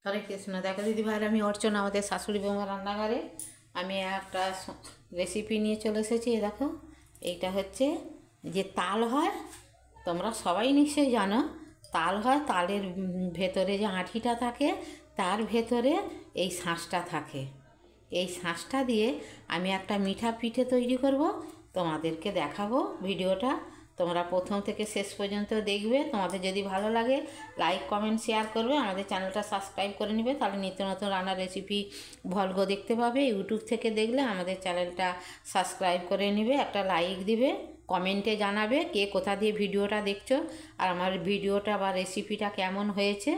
হরে কৃষ্ণ। দেখো দিদি ভাইরা, আমি অর্চনা, আমাদের শাশুড়ি বৌমা রান্নাঘরে আমি একটা রেসিপি নিয়ে চলে এসেছি। দেখো, এইটা হচ্ছে যে তাল হয়, তোমরা সবাই নিশ্চয়ই জানো। তাল হয়, তালের ভেতরে যে আঁঠিটা থাকে তার ভেতরে এই শাঁসটা থাকে। এই শাঁসটা দিয়ে আমি একটা মিঠা পিঠে তৈরি করব, তোমাদেরকে দেখাবো। ভিডিওটা তোমরা প্রথম থেকে শেষ পর্যন্ত দেখবে। তোমাদের যদি ভালো লাগে লাইক কমেন্ট শেয়ার করবে, আমাদের চ্যানেলটা সাবস্ক্রাইব করে নেবে, তাহলে নিত্য নতুন রান্নার রেসিপি ভলগ দেখতে পাবে। ইউটিউব থেকে দেখলে আমাদের চ্যানেলটা সাবস্ক্রাইব করে নেবে, একটা লাইক দিবে, কমেন্টে জানাবে কে কোথা দিয়ে ভিডিওটা দেখছো, আর আমার ভিডিওটা বা রেসিপিটা কেমন হয়েছে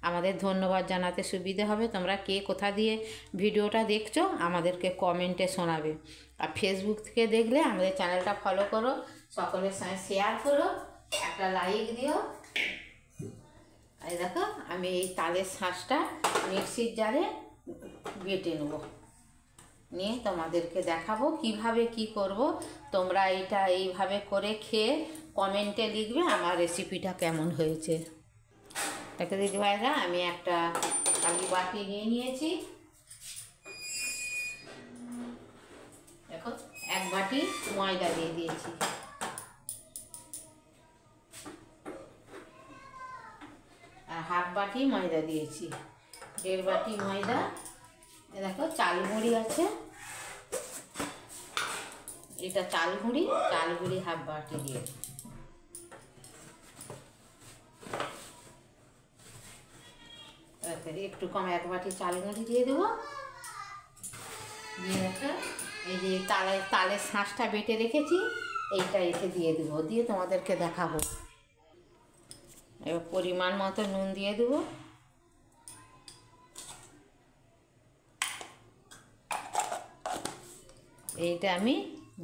আমাদের ধন্যবাদ জানাতে সুবিধে হবে। তোমরা কে কোথা দিয়ে ভিডিওটা দেখছো আমাদেরকে কমেন্টে শোনাবে। আর ফেসবুক থেকে দেখলে আমাদের চ্যানেলটা ফলো করো, সকলের সঙ্গে শেয়ার করো, একটা লাইক দিও। এই দেখো, আমি এই তালের শাঁসটা মিক্সির জারে বেটে নেব, নিয়ে তোমাদেরকে দেখাবো কিভাবে কি করব। তোমরা এইটা এইভাবে করে খেয়ে কমেন্টে লিখবে আমার রেসিপিটা কেমন হয়েছে। দেখো দিদি ভাইরা, আমি একটা খালি বাটি নিয়ে নিয়েছি। দেখো, এক বাটি ময়দা দিয়ে দিয়েছি, আর হাফ বাটি ময়দা দিয়েছি, 1.5 বাটি ময়দা। দেখো, চাল গুঁড়ি আছে, এটা চাল গুঁড়ি হাফ বাটি দিয়ে, একটু কম 1 বাটি চাল গুঁড়ি দিয়ে দেবো। দিয়ে একটা এই যে তালের শাঁসটা বেটে রেখেছি, এইটা এসে দিয়ে দেবো, দিয়ে তোমাদেরকে দেখাবো। এবার পরিমাণ মতো নুন দিয়ে দেবো। এইটা আমি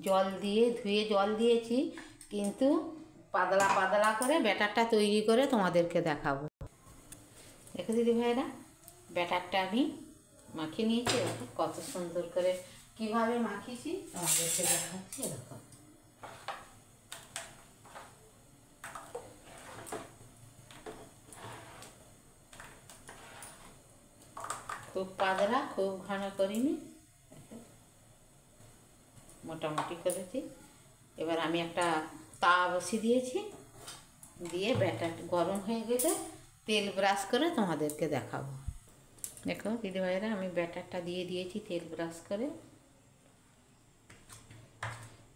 জল দিয়ে ধুয়ে জল দিয়েছি, কিন্তু পাতলা পাতলা করে ব্যাটারটা তৈরি করে তোমাদেরকে দেখাবো। দেখো দিদি ভাইরা, ব্যাটারটা আমি মাখিয়ে নিয়েছি। কত সুন্দর করে কিভাবে মাখিয়েছি তোমাদেরকে দেখাচ্ছি। দেখো, খুব পাতলা, খুব ঘন করিনি, মোটামুটি করেছি। এবার আমি একটা তাওয়া বসিয়ে দিয়েছি, দিয়ে ব্যাটার গরম হয়ে গেলে তেল ব্রাশ করে তোমাদেরকে দেখাবো। দেখো দিদি ভাইরা, আমি ব্যাটারটা দিয়ে দিয়েছি তেল ব্রাশ করে।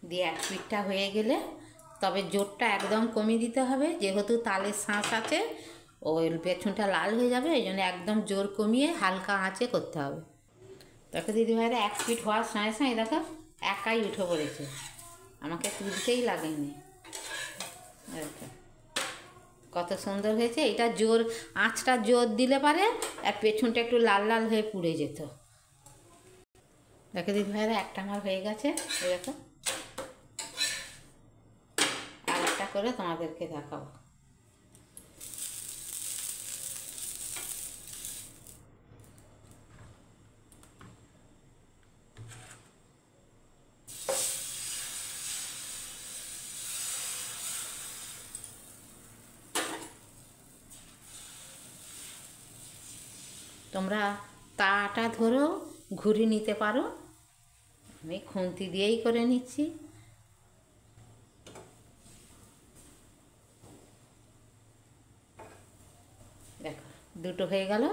দিয়ে এক পিঠটা হয়ে গেলে তবে জোরটা একদম কমিয়ে দিতে হবে, যেহেতু তালের শাঁস আছে, ওই পেছনটা লাল হয়ে যাবে, এই জন্য একদম জোর কমিয়ে হালকা আঁচে করতে হবে। দেখো দিদি ভাইরা, এক পিঠ হওয়ার সঙ্গে সঙ্গে দেখো একাই উঠে পড়েছে, আমাকে তুলতেই লাগেনি। কত সুন্দর হয়েছে। এটা জোর আঁচটা জোর দিলে পারে আর পেছনটা একটু লাল লাল হয়ে পুড়ে যেত। দেখো দিদি ভাইরা, একটা আমার হয়ে গেছে, দেখো আর একটা করে তোমাদেরকে দেখাবো। তোমরা তাটা ধরো ঘুরে নিতে পারো, আমি খুন্তি দিয়েই করে নিচ্ছি। দেখো, দুটো হয়ে গেল।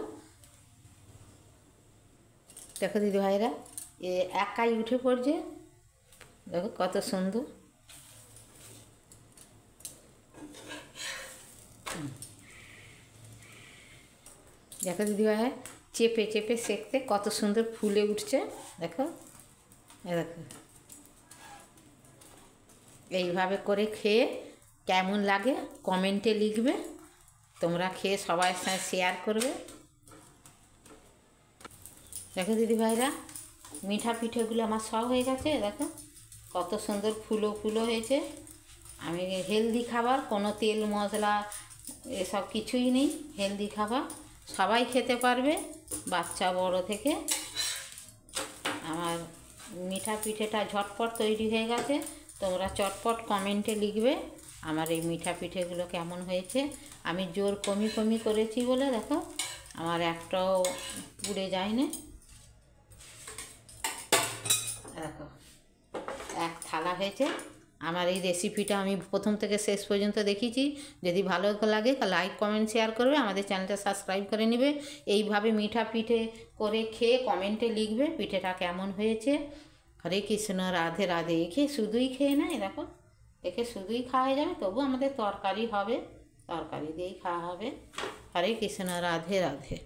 দেখো দিদি ভাইরা, এ একাই উঠে পড়ছে, দেখো কত সুন্দর। দেখো দিদি ভাই, চেপে চেপে সেঁকতে কত সুন্দর ফুলে উঠছে। দেখো, দেখো এইভাবে করে খেয়ে কেমন লাগে কমেন্টে লিখবে, তোমরা খেয়ে সবার সাথে শেয়ার করবে। দেখো দিদি ভাইরা, মিঠা পিঠেগুলো আমার সব হয়ে গেছে। দেখো কত সুন্দর ফুলো ফুলো হয়েছে। আমি হেলদি খাবার, কোনো তেল মশলা এসব কিছুই নেই, হেলদি খাবার, সবাই খেতে পারবে, বাচ্চা বড় থেকে। আমার মিঠা পিঠেটা ঝটপট তৈরি হয়ে গেছে, তোমরা চটপট কমেন্টে লিখবে আমার এই মিঠা পিঠেগুলো কেমন হয়েছে। আমি জোর কমি করেছি বলে দেখো আমার একটাও পুড়ে যায় না। দেখো এক থালা হয়েছে। আমার এই রেসিপিটা আমি প্রথম থেকে শেষ পর্যন্ত দেখিয়েছি। যদি ভালো লাগে লাইক কমেন্ট শেয়ার করবে, আমাদের চ্যানেলটা সাবস্ক্রাইব করে নেবে। এইভাবে মিঠা পিঠে করে খেয়ে কমেন্টে লিখবে পিঠেটা কেমন হয়েছে। হরে কৃষ্ণ, রাধে রাধে। একে শুধুই খেয়ে নেয়, দেখো একে শুধুই খাওয়া যাবে, তবু আমাদের তরকারি হবে, তরকারি দিয়েই খাওয়া হবে। হরে কৃষ্ণ, রাধে রাধে।